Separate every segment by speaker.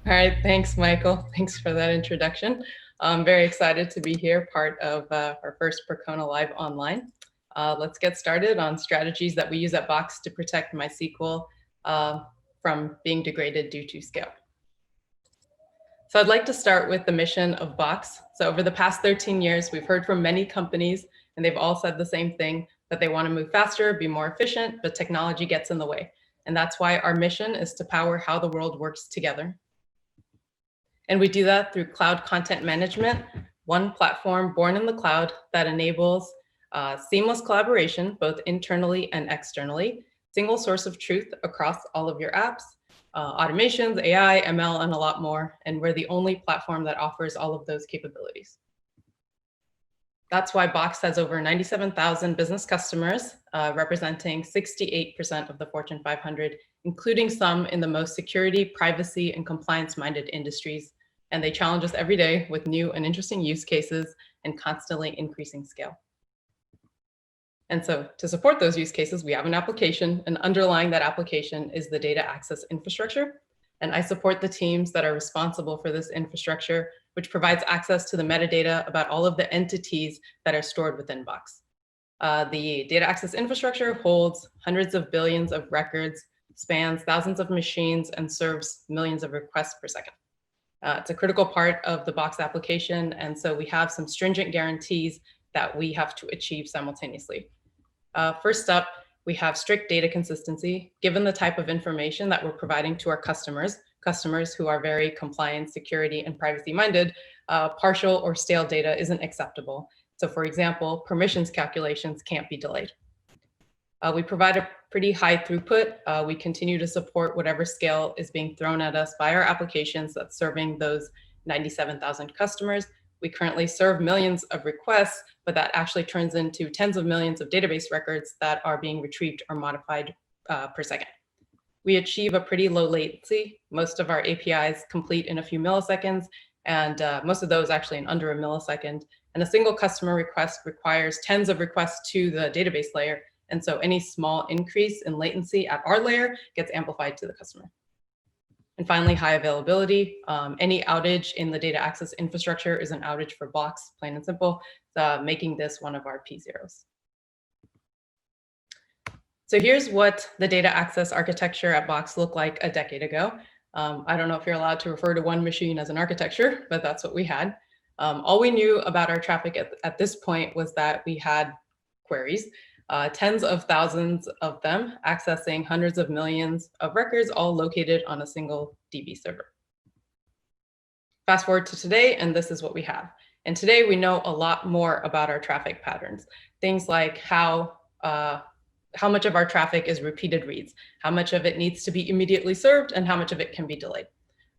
Speaker 1: All right, thanks, Michael. Thanks for that introduction. I'm very excited to be here, part of our first Percona Live online. Let's get started on strategies that we use at Box to protect MySQL from being degraded due to scale. So I'd like to start with the mission of Box. So over the past 13 years, we've heard from many companies, and they've all said the same thing, that they want to move faster, be more efficient, but technology gets in the way. And that's why our mission is to power how the world works together. And we do that through cloud content management, one platform born in the cloud that enables seamless collaboration, both internally and externally, single source of truth across all of your apps, automations, AI, ML, and a lot more. And we're the only platform that offers all of those capabilities. That's why Box has over 97,000 business customers, representing 68% of the Fortune 500, including some in the most security, privacy, and compliance-minded industries. And they challenge us every day with new and interesting use cases and constantly increasing scale. And so to support those use cases, we have an application, and underlying that application is the data access infrastructure. And I support the teams that are responsible for this infrastructure, which provides access to the metadata about all of the entities that are stored within Box. The data access infrastructure holds hundreds of billions of records, spans thousands of machines, and serves millions of requests per second. It's a critical part of the Box application, and so we have some stringent guarantees that we have to achieve simultaneously. First up, we have strict data consistency. Given the type of information that we're providing to our customers who are very compliance, security, and privacy-minded, partial or stale data isn't acceptable. So for example, permissions calculations can't be delayed. We provide a pretty high throughput. We continue to support whatever scale is being thrown at us by our applications that's serving those 97,000 customers. We currently serve millions of requests, but that actually turns into tens of millions of database records that are being retrieved or modified per second. We achieve a pretty low latency. Most of our APIs complete in a few milliseconds, and most of those actually in under a millisecond. And a single customer request requires tens of requests to the database layer. And so any small increase in latency at our layer gets amplified to the customer. And finally, high availability. Any outage in the data access infrastructure is an outage for Box, plain and simple, making this one of our P0s. So here's what the data access architecture at Box looked like a decade ago. I don't know if you're allowed to refer to one machine as an architecture, but that's what we had. All we knew about our traffic at this point was that we had queries, tens of thousands of them accessing hundreds of millions of records, all located on a single DB server. Fast forward to today, and this is what we have. And today we know a lot more about our traffic patterns. Things like how much of our traffic is repeated reads, how much of it needs to be immediately served, and how much of it can be delayed.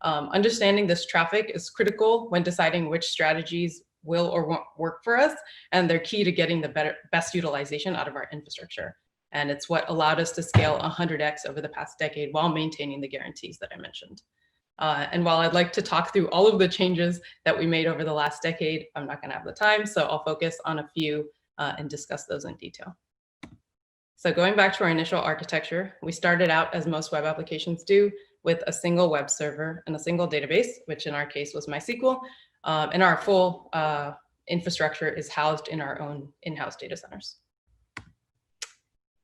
Speaker 1: Understanding this traffic is critical when deciding which strategies will or won't work for us, and they're key to getting the best utilization out of our infrastructure. And it's what allowed us to scale 100x over the past decade while maintaining the guarantees that I mentioned. And while I'd like to talk through all of the changes that we made over the last decade, I'm not going to have the time, so I'll focus on a few and discuss those in detail. So going back to our initial architecture, we started out, as most web applications do, with a single web server and a single database, which in our case was MySQL. And our full infrastructure is housed in our own in-house data centers.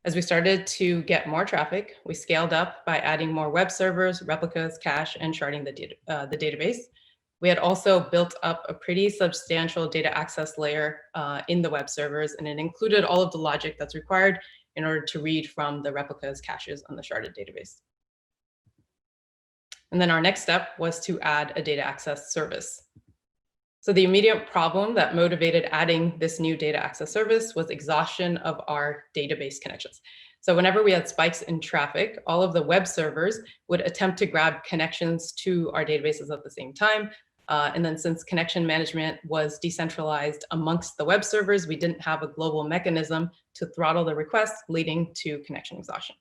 Speaker 1: As we started to get more traffic, we scaled up by adding more web servers, replicas, cache, and sharding the database. We had also built up a pretty substantial data access layer in the web servers, and it included all of the logic that's required in order to read from the replicas, caches on the sharded database. And then our next step was to add a data access service. So the immediate problem that motivated adding this new data access service was exhaustion of our database connections. So whenever we had spikes in traffic, all of the web servers would attempt to grab connections to our databases at the same time. And then since connection management was decentralized amongst the web servers, we didn't have a global mechanism to throttle the requests, leading to connection exhaustion.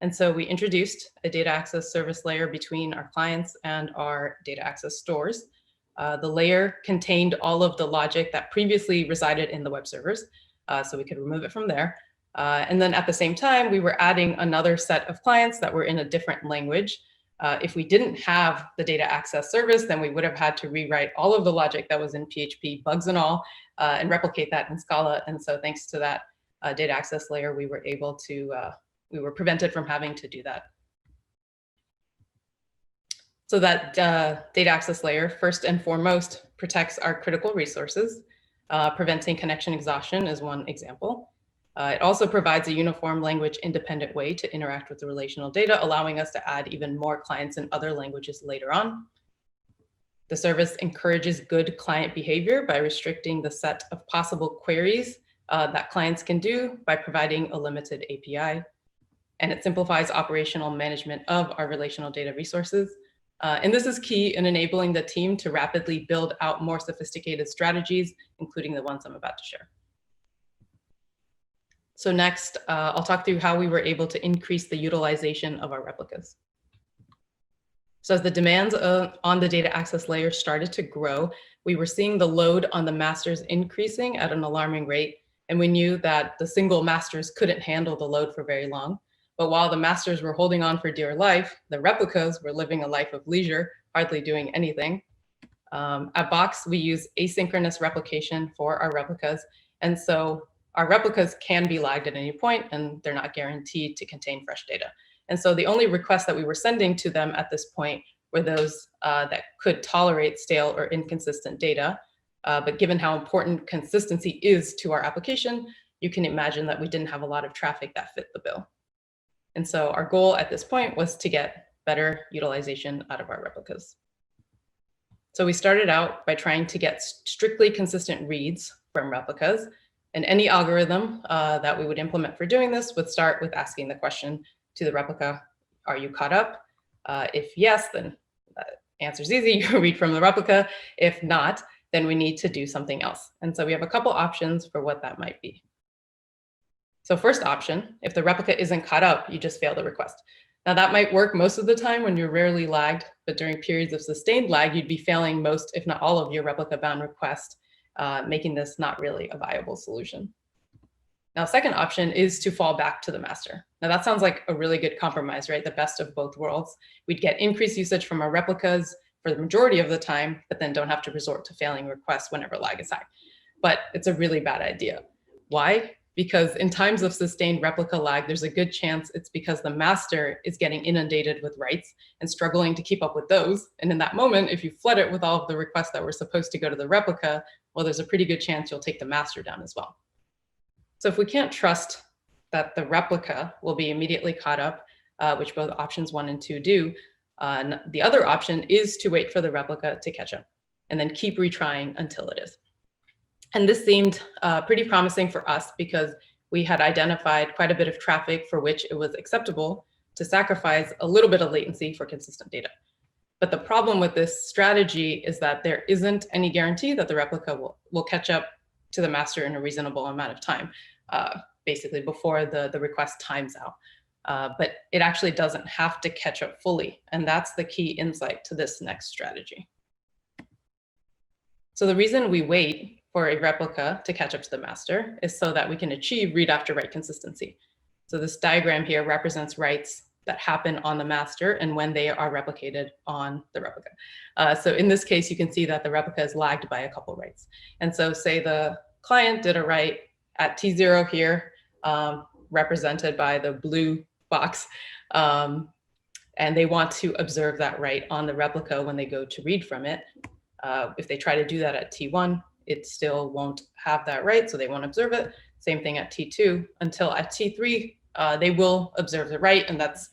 Speaker 1: And so we introduced a data access service layer between our clients and our data access stores. The layer contained all of the logic that previously resided in the web servers, so we could remove it from there. And then at the same time, we were adding another set of clients that were in a different language. If we didn't have the data access service, then we would have had to rewrite all of the logic that was in PHP, bugs and all, and replicate that in Scala. And so thanks to that data access layer, we were able to, we were prevented from having to do that. So that data access layer, first and foremost, protects our critical resources. Preventing connection exhaustion is one example. It also provides a uniform language-independent way to interact with the relational data, allowing us to add even more clients in other languages later on. The service encourages good client behavior by restricting the set of possible queries that clients can do by providing a limited API. And it simplifies operational management of our relational data resources. And this is key in enabling the team to rapidly build out more sophisticated strategies, including the ones I'm about to share. So next, I'll talk through how we were able to increase the utilization of our replicas. So as the demands on the data access layer started to grow, we were seeing the load on the masters increasing at an alarming rate. And we knew that the single masters couldn't handle the load for very long. But while the masters were holding on for dear life, the replicas were living a life of leisure, hardly doing anything. At Box, we use asynchronous replication for our replicas. And so our replicas can be lagged at any point, and they're not guaranteed to contain fresh data. And so the only requests that we were sending to them at this point were those that could tolerate stale or inconsistent data. But given how important consistency is to our application, you can imagine that we didn't have a lot of traffic that fit the bill. And so our goal at this point was to get better utilization out of our replicas. So we started out by trying to get strictly consistent reads from replicas. And any algorithm that we would implement for doing this would start with asking the question to the replica, are you caught up? If yes, then the answer's easy, you read from the replica. If not, then we need to do something else. And so we have a couple options for what that might be. So first option, if the replica isn't caught up, you just fail the request. Now that might work most of the time when you're rarely lagged, but during periods of sustained lag, you'd be failing most, if not all of your replica bound requests, making this not really a viable solution. Now, second option is to fall back to the master. Now that sounds like a really good compromise, right? The best of both worlds. We'd get increased usage from our replicas for the majority of the time, but then don't have to resort to failing requests whenever lag is high. But it's a really bad idea. Why? Because in times of sustained replica lag, there's a good chance it's because the master is getting inundated with writes and struggling to keep up with those. And in that moment, if you flood it with all of the requests that were supposed to go to the replica, well, there's a pretty good chance you'll take the master down as well. So if we can't trust that the replica will be immediately caught up, which both options 1 and 2 do, the other option is to wait for the replica to catch up and then keep retrying until it is. And this seemed pretty promising for us because we had identified quite a bit of traffic for which it was acceptable to sacrifice a little bit of latency for consistent data. But the problem with this strategy is that there isn't any guarantee that the replica will catch up to the master in a reasonable amount of time, basically before the request times out. But it actually doesn't have to catch up fully. And that's the key insight to this next strategy. So the reason we wait for a replica to catch up to the master is so that we can achieve read after write consistency. So this diagram here represents writes that happen on the master and when they are replicated on the replica. So in this case, you can see that the replica is lagged by a couple writes. And so say the client did a write at T0 here, represented by the blue box, and they want to observe that write on the replica when they go to read from it. If they try to do that at T1, it still won't have that write, so they won't observe it. Same thing at T2, until at T3, they will observe the write, and that's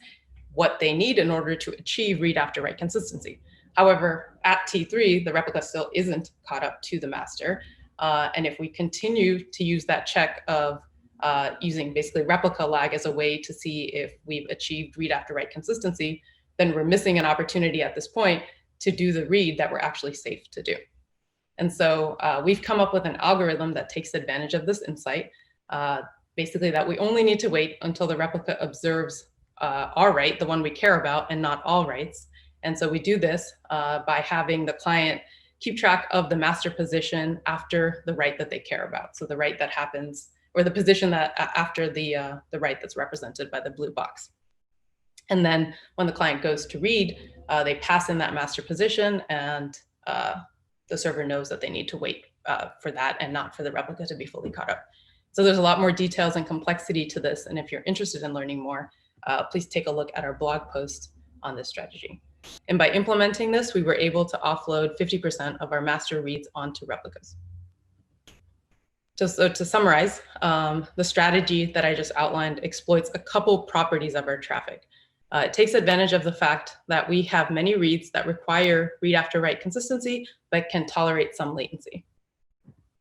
Speaker 1: what they need in order to achieve read after write consistency. However, at T3, the replica still isn't caught up to the master. And if we continue to use that check of using basically replica lag as a way to see if we've achieved read after write consistency, then we're missing an opportunity at this point to do the read that we're actually safe to do. And so we've come up with an algorithm that takes advantage of this insight, basically that we only need to wait until the replica observes our write, the one we care about, and not all writes. And so we do this by having the client keep track of the master position after the write that they care about. So the write that happens, or the position that after the write that's represented by the blue box. And then when the client goes to read, they pass in that master position, and the server knows that they need to wait for that and not for the replica to be fully caught up. So there's a lot more details and complexity to this. And if you're interested in learning more, please take a look at our blog post on this strategy. And by implementing this, we were able to offload 50% of our master reads onto replicas. So to summarize, the strategy that I just outlined exploits a couple properties of our traffic. It takes advantage of the fact that we have many reads that require read after write consistency, but can tolerate some latency.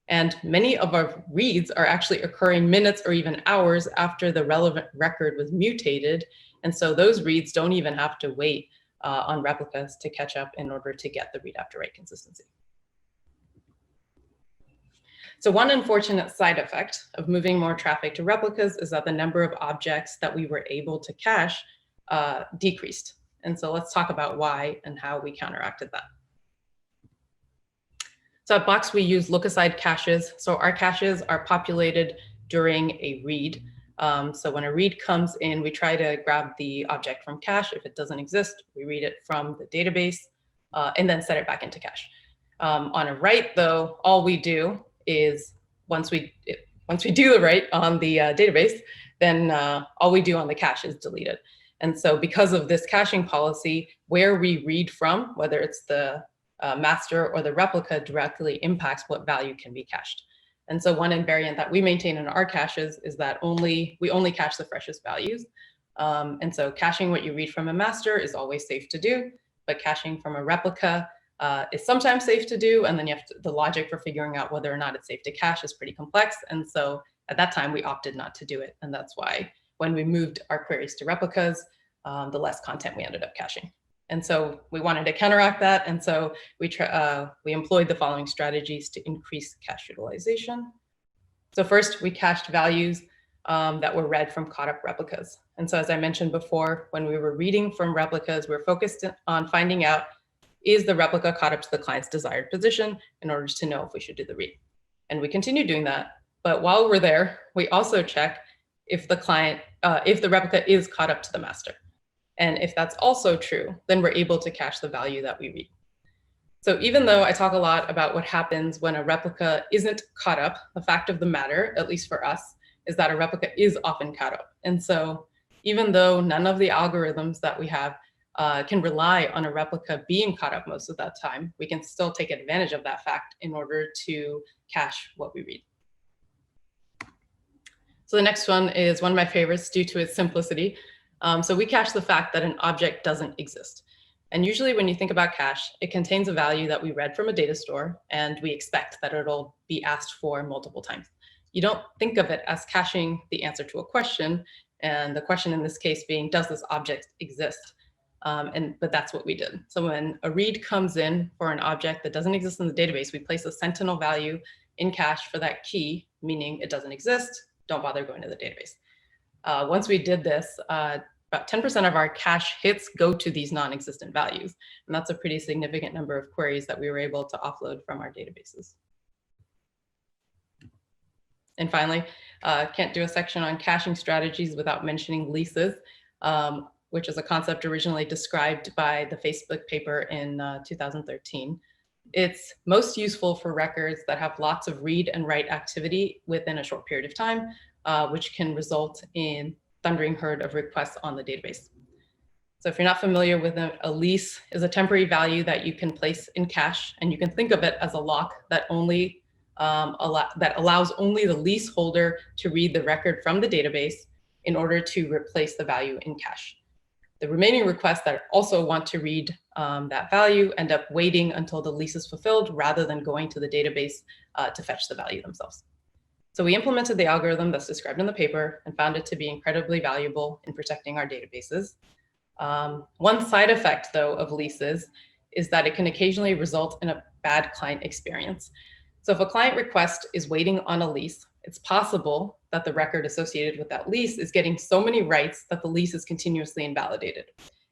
Speaker 1: And many of our reads are actually occurring minutes or even hours after the relevant record was mutated. And so those reads don't even have to wait on replicas to catch up in order to get the read after write consistency. So one unfortunate side effect of moving more traffic to replicas is that the number of objects that we were able to cache decreased. And so let's talk about why and how we counteracted that. So at Box, we use look-aside caches. So our caches are populated during a read. So when a read comes in, we try to grab the object from cache. If it doesn't exist, we read it from the database and then set it back into cache. On a write, though, all we do is once we do the write on the database, then all we do on the cache is delete it. And so because of this caching policy, where we read from, whether it's the master or the replica, directly impacts what value can be cached. And so one invariant that we maintain in our caches is that we only cache the freshest values. And so caching what you read from a master is always safe to do, but caching from a replica is sometimes safe to do. And then you have the logic for figuring out whether or not it's safe to cache is pretty complex. And so at that time, we opted not to do it. And that's why when we moved our queries to replicas, the less content we ended up caching. And so we wanted to counteract that. And so we employed the following strategies to increase cache utilization. So first, we cached values that were read from caught up replicas. And so as I mentioned before, when we were reading from replicas, we're focused on finding out, is the replica caught up to the client's desired position in order to know if we should do the read? And we continue doing that. But while we're there, we also check if the replica is caught up to the master. And if that's also true, then we're able to cache the value that we read. So even though I talk a lot about what happens when a replica isn't caught up, the fact of the matter, at least for us, is that a replica is often caught up. And so even though none of the algorithms that we have can rely on a replica being caught up most of that time, we can still take advantage of that fact in order to cache what we read. So the next one is one of my favorites due to its simplicity. So we cache the fact that an object doesn't exist. And usually when you think about cache, it contains a value that we read from a data store, and we expect that it'll be asked for multiple times. You don't think of it as caching the answer to a question, and the question in this case being, does this object exist? But that's what we did. So when a read comes in for an object that doesn't exist in the database, we place a sentinel value in cache for that key, meaning it doesn't exist, don't bother going to the database. Once we did this, about 10% of our cache hits go to these non-existent values. And that's a pretty significant number of queries that we were able to offload from our databases. And finally, can't do a section on caching strategies without mentioning leases, which is a concept originally described by the Facebook paper in 2013. It's most useful for records that have lots of read and write activity within a short period of time, which can result in thundering herd of requests on the database. So if you're not familiar with a lease is a temporary value that you can place in cache, and you can think of it as a lock that allows only the leaseholder to read the record from the database in order to replace the value in cache. The remaining requests that also want to read that value end up waiting until the lease is fulfilled rather than going to the database to fetch the value themselves. So we implemented the algorithm that's described in the paper and found it to be incredibly valuable in protecting our databases. One side effect, though, of leases is that it can occasionally result in a bad client experience. So if a client request is waiting on a lease, it's possible that the record associated with that lease is getting so many writes that the lease is continuously invalidated.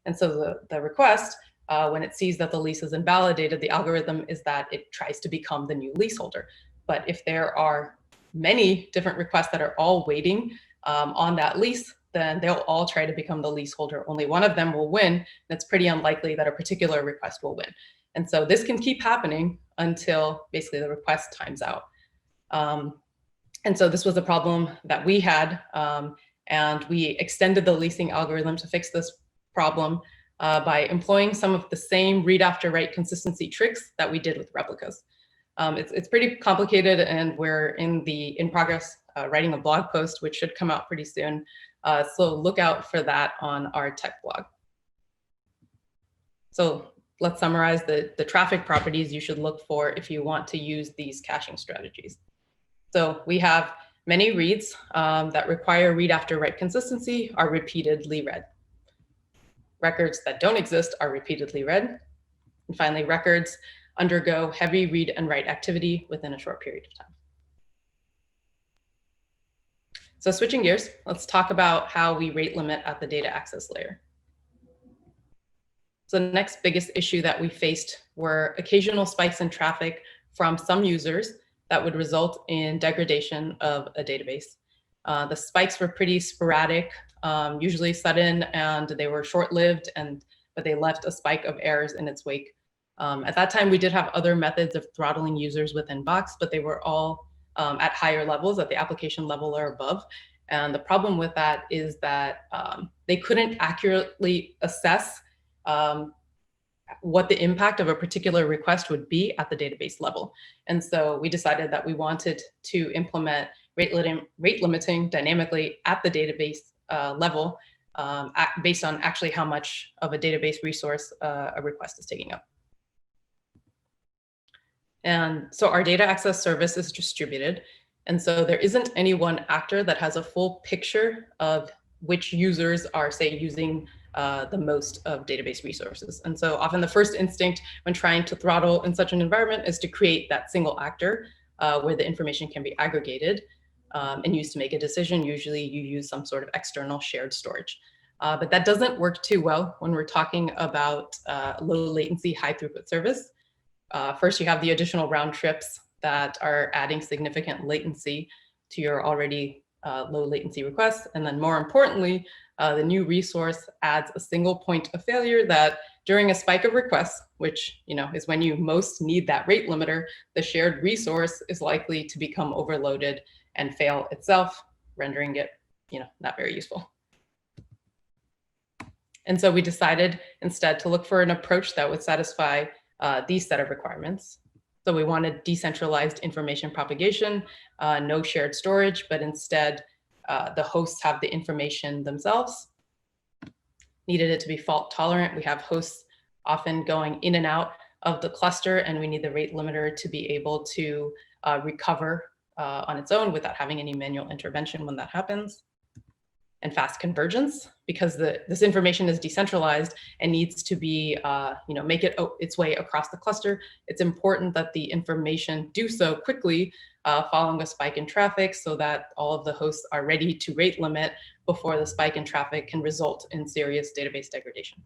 Speaker 1: And so the request, when it sees that the lease is invalidated, the algorithm is that it tries to become the new leaseholder. But if there are many different requests that are all waiting on that lease, then they'll all try to become the leaseholder. Only one of them will win, and it's pretty unlikely that a particular request will win. And so this can keep happening until basically the request times out. And so this was a problem that we had, and we extended the leasing algorithm to fix this problem by employing some of the same read after write consistency tricks that we did with replicas. It's pretty complicated, and we're in progress writing a blog post, which should come out pretty soon. So look out for that on our tech blog. So let's summarize the traffic properties you should look for if you want to use these caching strategies. So we have many reads that require read after write consistency are repeatedly read. Records that don't exist are repeatedly read. And finally, records undergo heavy read and write activity within a short period of time. So switching gears, let's talk about how we rate limit at the data access layer. So the next biggest issue that we faced were occasional spikes in traffic from some users that would result in degradation of a database. The spikes were pretty sporadic, usually sudden, and they were short-lived, but they left a spike of errors in its wake. At that time, we did have other methods of throttling users within Box, but they were all at higher levels, at the application level or above. And the problem with that is that they couldn't accurately assess what the impact of a particular request would be at the database level. And so we decided that we wanted to implement rate limiting dynamically at the database level based on actually how much of a database resource a request is taking up. And so our data access service is distributed. And so there isn't any one actor that has a full picture of which users are, say, using the most of database resources. And so often the first instinct when trying to throttle in such an environment is to create that single actor where the information can be aggregated and used to make a decision. Usually you use some sort of external shared storage. But that doesn't work too well when we're talking about low latency, high throughput service. First, you have the additional round trips that are adding significant latency to your already low latency requests. And then more importantly, the new resource adds a single point of failure that during a spike of requests, which is when you most need that rate limiter, the shared resource is likely to become overloaded and fail itself, rendering it not very useful. And so we decided instead to look for an approach that would satisfy these set of requirements. So we wanted decentralized information propagation, no shared storage, but instead the hosts have the information themselves. Needed it to be fault tolerant. We have hosts often going in and out of the cluster, and we need the rate limiter to be able to recover on its own without having any manual intervention when that happens. And fast convergence, because this information is decentralized and needs to be, make its way across the cluster. It's important that the information do so quickly following a spike in traffic so that all of the hosts are ready to rate limit before the spike in traffic can result in serious database degradation.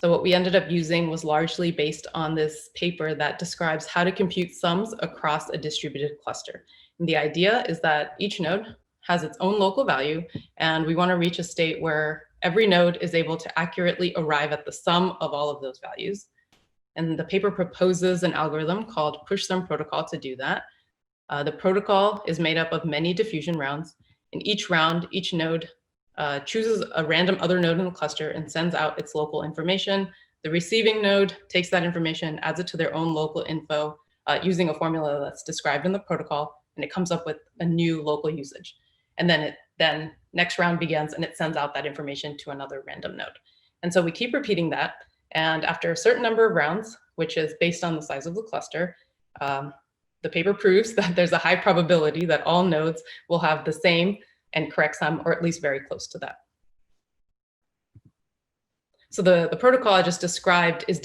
Speaker 1: So what we ended up using was largely based on this paper that describes how to compute sums across a distributed cluster. And the idea is that each node has its own local value, and we want to reach a state where every node is able to accurately arrive at the sum of all of those values. And the paper proposes an algorithm called push sum protocol to do that. The protocol is made up of many diffusion rounds. In each round, each node chooses a random other node in the cluster and sends out its local information. The receiving node takes that information, adds it to their own local info using a formula that's described in the protocol, and it comes up with a new local usage. And then next round begins and it sends out that information to another random node. And so we keep repeating that. And after a certain number of rounds, which is based on the size of the cluster, the paper proves that there's a high probability that all nodes will have the same and correct sum, or at least very close to that. So the protocol I just described is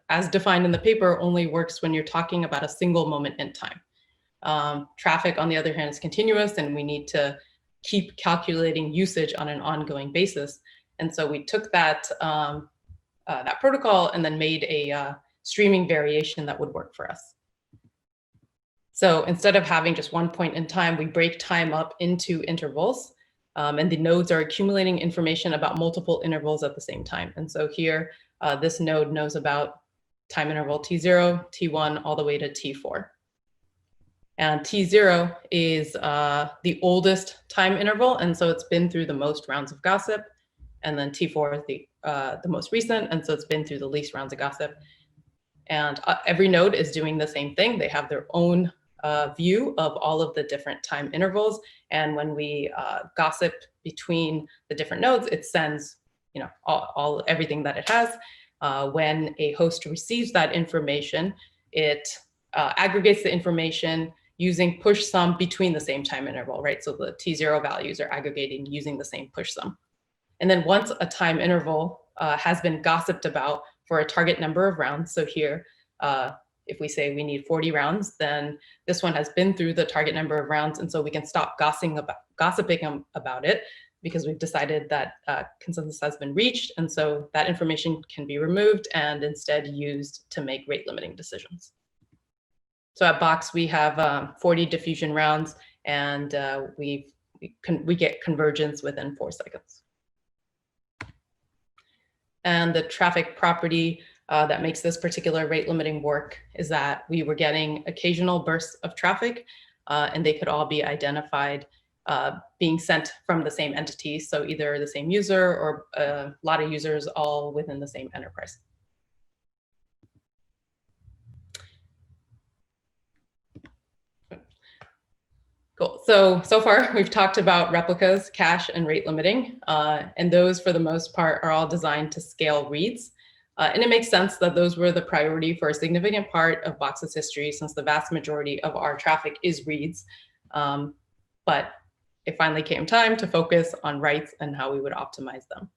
Speaker 1: as defined in the paper only works when you're talking about a single moment in time. Traffic, on the other hand, is continuous, and we need to keep calculating usage on an ongoing basis. And so we took that protocol and then made a streaming variation that would work for us. So instead of having just one point in time, we break time up into intervals. And the nodes are accumulating information about multiple intervals at the same time. And so here, this node knows about time interval T0, T1, all the way to T4. And T0 is the oldest time interval, and so it's been through the most rounds of gossip. And then T4 is the most recent, and so it's been through the least rounds of gossip. And every node is doing the same thing. They have their own view of all of the different time intervals. And when we gossip between the different nodes, it sends, everything that it has. When a host receives that information, it aggregates the information using push sum between the same time interval, right? So the T0 values are aggregating using the same push sum. And then once a time interval has been gossiped about for a target number of rounds, so here, if we say we need 40 rounds, then this one has been through the target number of rounds, and so we can stop gossiping about it because we've decided that consensus has been reached, and so that information can be removed and instead used to make rate limiting decisions. So at Box, we have 40 diffusion rounds, and we get convergence within 4 seconds. And the traffic property that makes this particular rate limiting work is that we were getting occasional bursts of traffic, and they could all be identified being sent from the same entity. So either the same user or a lot of users all within the same enterprise. Cool. So far, we've talked about replicas, cache, and rate limiting. And those, for the most part, are all designed to scale reads. And it makes sense that those were the priority for a significant part of Box's history, since the vast majority of our traffic is reads. But it finally came time to focus on writes and how we would optimize them.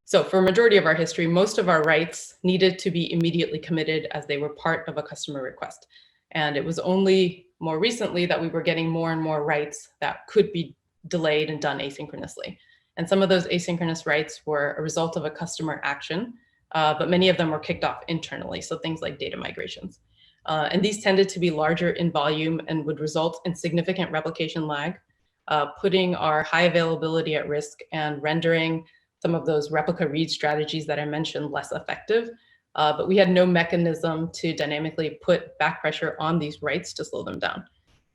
Speaker 1: So for a majority of our history, most of our writes needed to be immediately committed as they were part of a customer request. And it was only more recently that we were getting more and more writes that could be delayed and done asynchronously. And some of those asynchronous writes were a result of a customer action, but many of them were kicked off internally. So things like data migrations. And these tended to be larger in volume and would result in significant replication lag, putting our high availability at risk and rendering some of those replica read strategies that I mentioned less effective. But we had no mechanism to dynamically put back pressure on these writes to slow them down.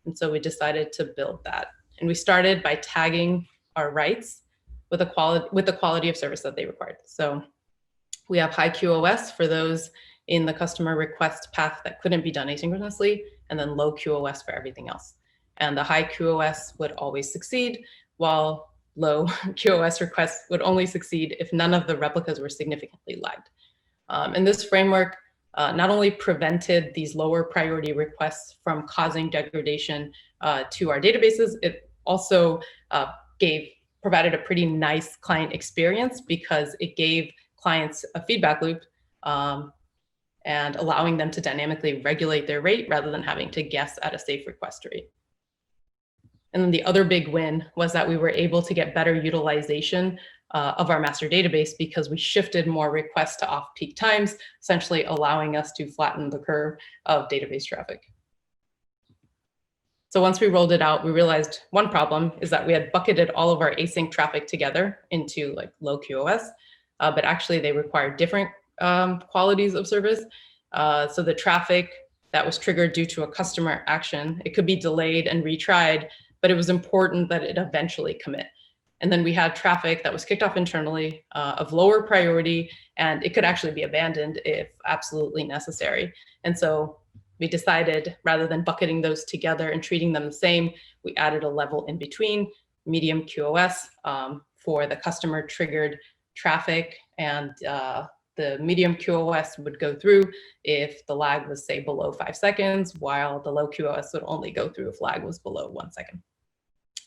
Speaker 1: And so we decided to build that. And we started by tagging our writes with the quality of service that they required. So we have high QoS for those in the customer request path that couldn't be done asynchronously, and then low QoS for everything else. And the high QoS would always succeed, while low QoS requests would only succeed if none of the replicas were significantly lagged. And this framework not only prevented these lower priority requests from causing degradation to our databases, it also provided a pretty nice client experience because it gave clients a feedback loop and allowing them to dynamically regulate their rate rather than having to guess at a safe request rate. And then the other big win was that we were able to get better utilization of our master database because we shifted more requests to off-peak times, essentially allowing us to flatten the curve of database traffic. So once we rolled it out, we realized one problem is that we had bucketed all of our async traffic together into like low QoS, but actually they required different qualities of service. So the traffic that was triggered due to a customer action, it could be delayed and retried, but it was important that it eventually commit. And then we had traffic that was kicked off internally of lower priority, and it could actually be abandoned if absolutely necessary. And so we decided, rather than bucketing those together and treating them the same, we added a level in between, medium QoS, for the customer triggered traffic, and the medium QoS would go through if the lag was, say, below 5 seconds, while the low QoS would only go through if lag was below 1 second.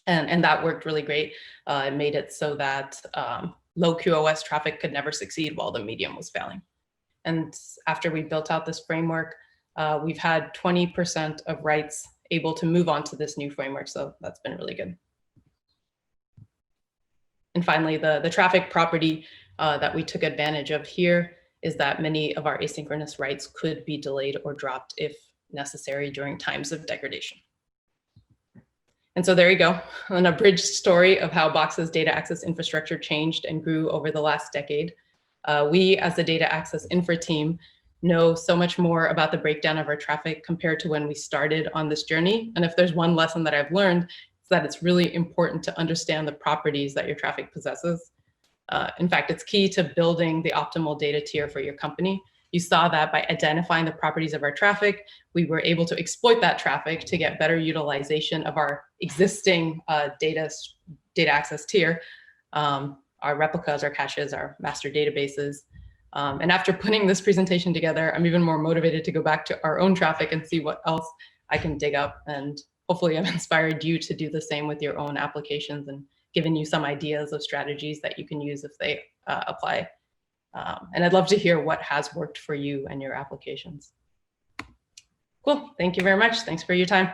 Speaker 1: And that worked really great. It made it so that low QoS traffic could never succeed while the medium was failing. And after we built out this framework, we've had 20% of writes able to move on to this new framework. So that's been really good. And finally, the traffic property that we took advantage of here is that many of our asynchronous writes could be delayed or dropped if necessary during times of degradation. And so there you go, an abridged story of how Box's data access infrastructure changed and grew over the last decade. We, as the data access infra team, know so much more about the breakdown of our traffic compared to when we started on this journey. And if there's one lesson that I've learned, it's that it's really important to understand the properties that your traffic possesses. In fact, it's key to building the optimal data tier for your company. You saw that by identifying the properties of our traffic, we were able to exploit that traffic to get better utilization of our existing data access tier, our replicas, our caches, our master databases. And after putting this presentation together, I'm even more motivated to go back to our own traffic and see what else I can dig up. And hopefully I've inspired you to do the same with your own applications and given you some ideas of strategies that you can use if they apply. And I'd love to hear what has worked for you and your applications. Cool, thank you very much. Thanks for your time.